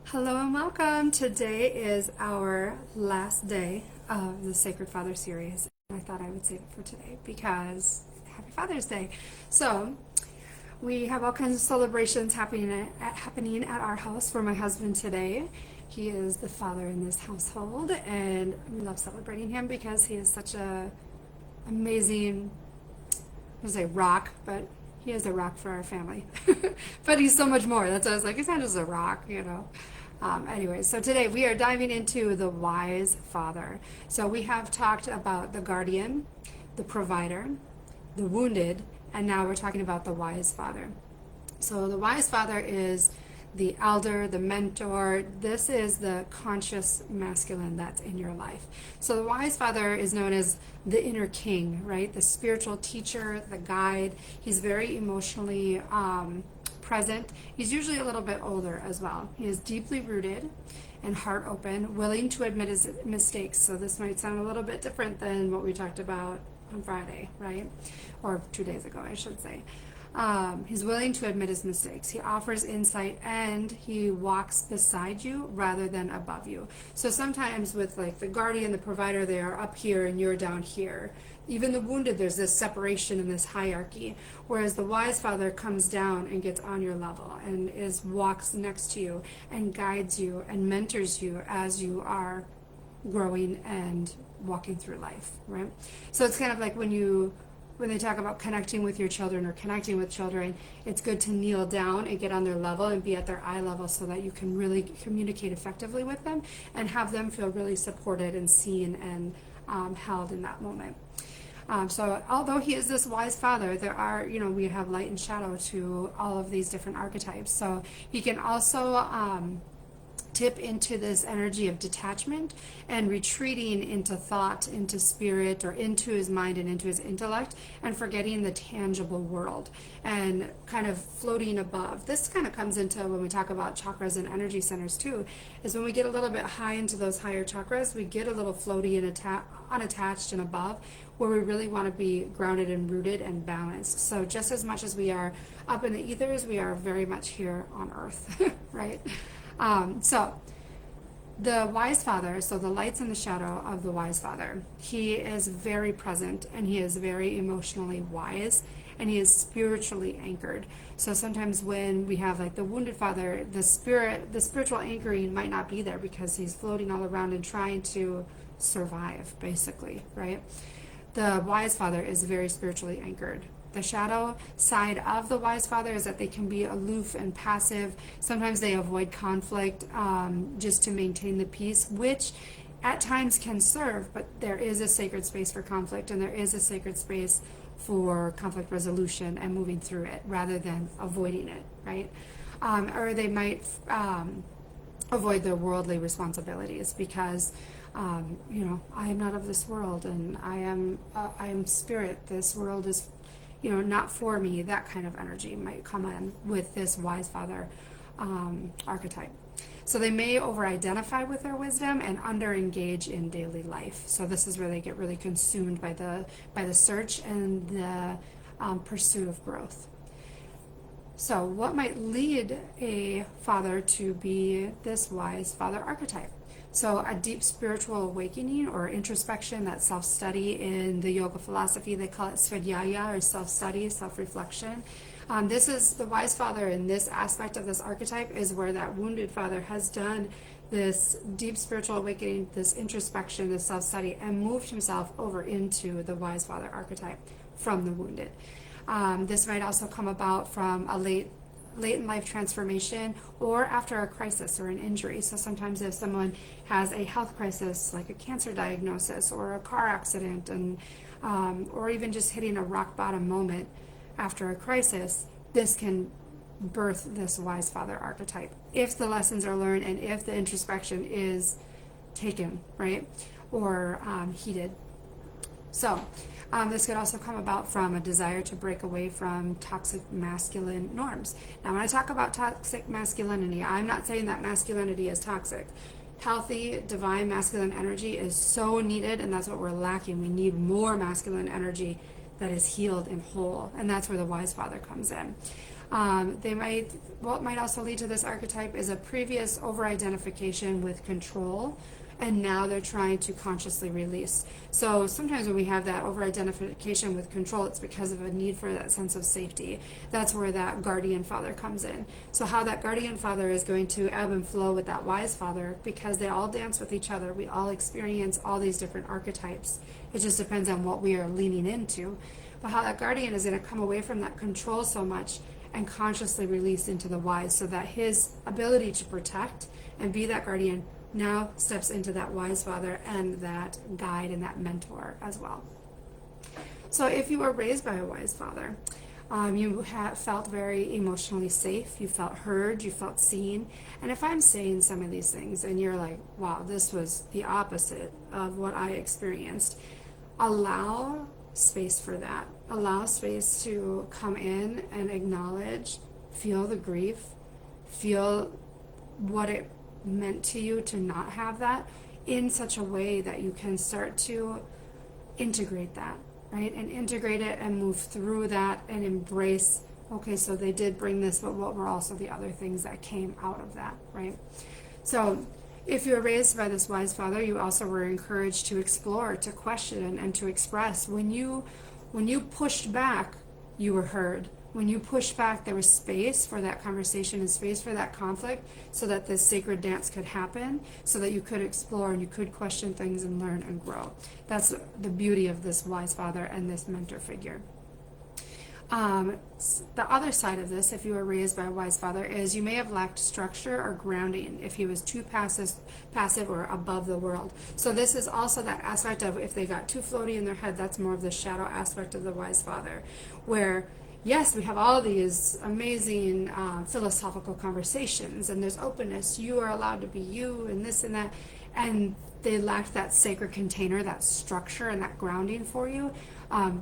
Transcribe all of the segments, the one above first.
Hello and welcome. Today is our last day of the Sacred Father series. I thought I would save it for today because Happy Father's Day. So, we have all kinds of celebrations happening at our house for my husband today. He is the father in this household, and we love celebrating him because he is such a amazing, I was say rock, but he is a rock for our family. But he's so much more. That's why I was like, he's not just a rock. Anyway, so today we are diving into the wise father. So we have talked about the guardian, the provider, the wounded, and now we're talking about the wise father. So the wise father is the elder, the mentor. This is the conscious masculine that's in your life. So the wise father is known as the inner king, right? The spiritual teacher, the guide. He's very emotionally present. He's usually a little bit older as well. He is deeply rooted and heart open, willing to admit his mistakes. So this might sound a little bit different than what we talked about on Friday, right? Or 2 days ago, I should say. He's willing to admit his mistakes. He offers insight and he walks beside you rather than above you. So sometimes with like the guardian, the provider, they are up here and you're down here. Even the wounded, there's this separation in this hierarchy. Whereas the wise father comes down and gets on your level and walks next to you and guides you and mentors you as you are growing and walking through life, right? So it's kind of like when they talk about connecting with your children or connecting with children, it's good to kneel down and get on their level and be at their eye level so that you can really communicate effectively with them and have them feel really supported and seen and held in that moment. So although he is this wise father, there are, we have light and shadow to all of these different archetypes. So he can also tip into this energy of detachment and retreating into thought, into spirit, or into his mind and into his intellect, and forgetting the tangible world and kind of floating above. This kind of comes into when we talk about chakras and energy centers too, is when we get a little bit high into those higher chakras, we get a little floaty and unattached and above, where we really want to be grounded and rooted and balanced. So just as much as we are up in the ethers, we are very much here on earth, right? So the wise father, so the lights and the shadow of the wise father, he is very present and he is very emotionally wise and he is spiritually anchored. So sometimes when we have like the wounded father, the spiritual anchoring might not be there because he's floating all around and trying to survive, basically, right? The wise father is very spiritually anchored. The shadow side of the wise father is that they can be aloof and passive. Sometimes they avoid conflict just to maintain the peace, which at times can serve, but there is a sacred space for conflict and there is a sacred space for conflict resolution and moving through it rather than avoiding it, right? Or they might avoid their worldly responsibilities because I am not of this world and I am spirit. This world is not for me. That kind of energy might come in with this wise father archetype. So they may over-identify with their wisdom and under-engage in daily life. So this is where they get really consumed by the search and the pursuit of growth. So what might lead a father to be this wise father archetype? So a deep spiritual awakening or introspection, that self-study in the yoga philosophy, they call it svadhyaya or self-study, self-reflection. This is the wise father in this aspect of this archetype is where that wounded father has done this deep spiritual awakening, this introspection, this self-study, and moved himself over into the wise father archetype from the wounded. This might also come about from a late in life transformation or after a crisis or an injury. So sometimes if someone has a health crisis like a cancer diagnosis or a car accident and or even just hitting a rock bottom moment after a crisis, this can birth this wise father archetype if the lessons are learned and if the introspection is taken, right, or heeded. So this could also come about from a desire to break away from toxic masculine norms. Now, when I talk about toxic masculinity, I'm not saying that masculinity is toxic. Healthy, divine masculine energy is so needed, and that's what we're lacking. We need more masculine energy that is healed and whole, and that's where the wise father comes in. What might also lead to this archetype is a previous over-identification with control, and now they're trying to consciously release. So sometimes when we have that over-identification with control, it's because of a need for that sense of safety. That's where that guardian father comes in. So how that guardian father is going to ebb and flow with that wise father, because they all dance with each other. We all experience all these different archetypes. It just depends on what we are leaning into. But how that guardian is going to come away from that control so much and consciously release into the wise, so that his ability to protect and be that guardian now steps into that wise father and that guide and that mentor as well. So if you were raised by a wise father, you felt very emotionally safe, you felt heard, you felt seen. And if I'm saying some of these things and you're like, wow, this was the opposite of what I experienced, allow space for that. Allow space to come in and acknowledge, feel the grief, feel what it meant to you to not have that, in such a way that you can start to integrate that, right? And integrate it and move through that and embrace, okay, so they did bring this, but what were also the other things that came out of that, right? So if you were raised by this wise father, you also were encouraged to explore, to question, and to express. When you pushed back, you were heard. When you pushed back, there was space for that conversation and space for that conflict, so that this sacred dance could happen, so that you could explore and you could question things and learn and grow. That's the beauty of this wise father and this mentor figure. The other side of this, if you were raised by a wise father, is you may have lacked structure or grounding if he was too passive or above the world. So this is also that aspect of, if they got too floaty in their head, that's more of the shadow aspect of the wise father, where yes, we have all these amazing philosophical conversations, and there's openness, you are allowed to be you, and this and that, and they lacked that sacred container, that structure and that grounding for you.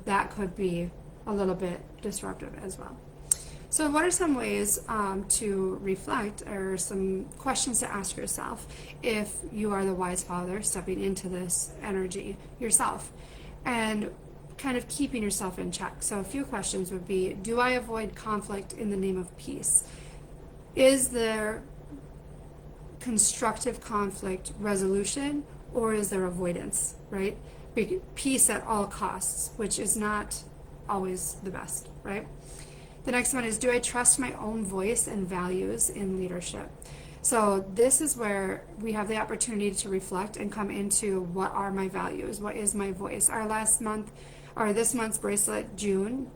That could be a little bit disruptive as well. So what are some ways to reflect, or some questions to ask yourself if you are the wise father stepping into this energy yourself, and kind of keeping yourself in check? So a few questions would be, do I avoid conflict in the name of peace? Is there constructive conflict resolution, or is there avoidance, right? Peace at all costs, which is not always the best, right? The next one is, do I trust my own voice and values in leadership? So this is where we have the opportunity to reflect and come into, what are my values? What is my voice? Our last month, or this month's bracelet, June,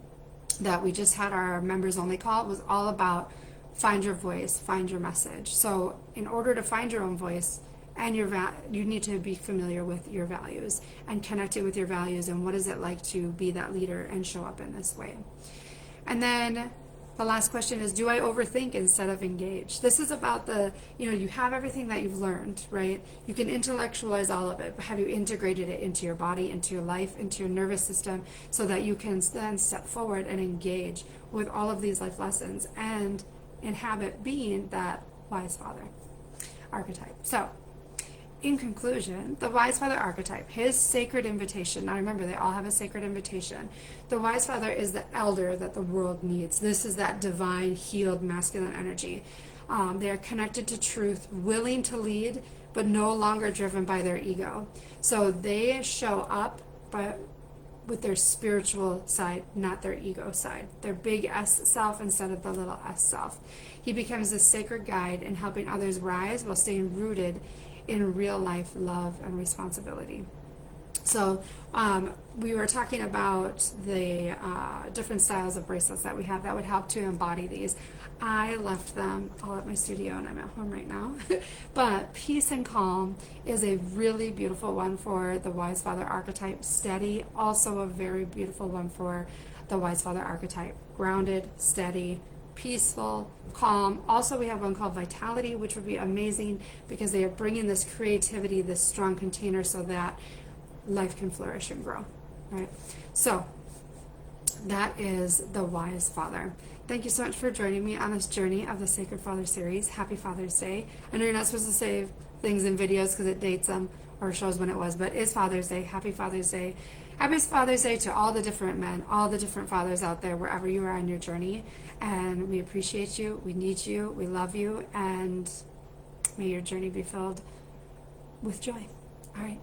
that we just had our members only call, was all about find your voice, find your message. So in order to find your own voice and you need to be familiar with your values and connected with your values, and what is it like to be that leader and show up in this way. And then the last question is, do I overthink instead of engage? This is about you have everything that you've learned, right? You can intellectualize all of it, but have you integrated it into your body, into your life, into your nervous system, so that you can then step forward and engage with all of these life lessons and inhabit being that wise father archetype. So in conclusion, the wise father archetype, his sacred invitation. Now remember, they all have a sacred invitation. The wise father is the elder that the world needs. This is that divine, healed, masculine energy. They are connected to truth, willing to lead, but no longer driven by their ego. So they show up with their spiritual side, not their ego side. Their big S self instead of the little s self. He becomes a sacred guide in helping others rise while staying rooted in real life love and responsibility. So we were talking about the different styles of bracelets that we have that would help to embody these. I left them all at my studio and I'm at home right now. But peace and calm is a really beautiful one for the wise father archetype. Steady, also a very beautiful one for the wise father archetype. Grounded, steady, peaceful, calm. Also, we have one called vitality, which would be amazing because they are bringing this creativity, this strong container, so that life can flourish and grow, right? So that is the wise father. Thank you so much for joining me on this journey of the Sacred Father series. Happy Father's Day. I know you're not supposed to save things in videos because it dates them or shows when it was, but it's Father's Day. Happy Father's Day. Happy Father's Day to all the different men, all the different fathers out there, wherever you are on your journey. And we appreciate you, we need you, we love you, and may your journey be filled with joy. All right.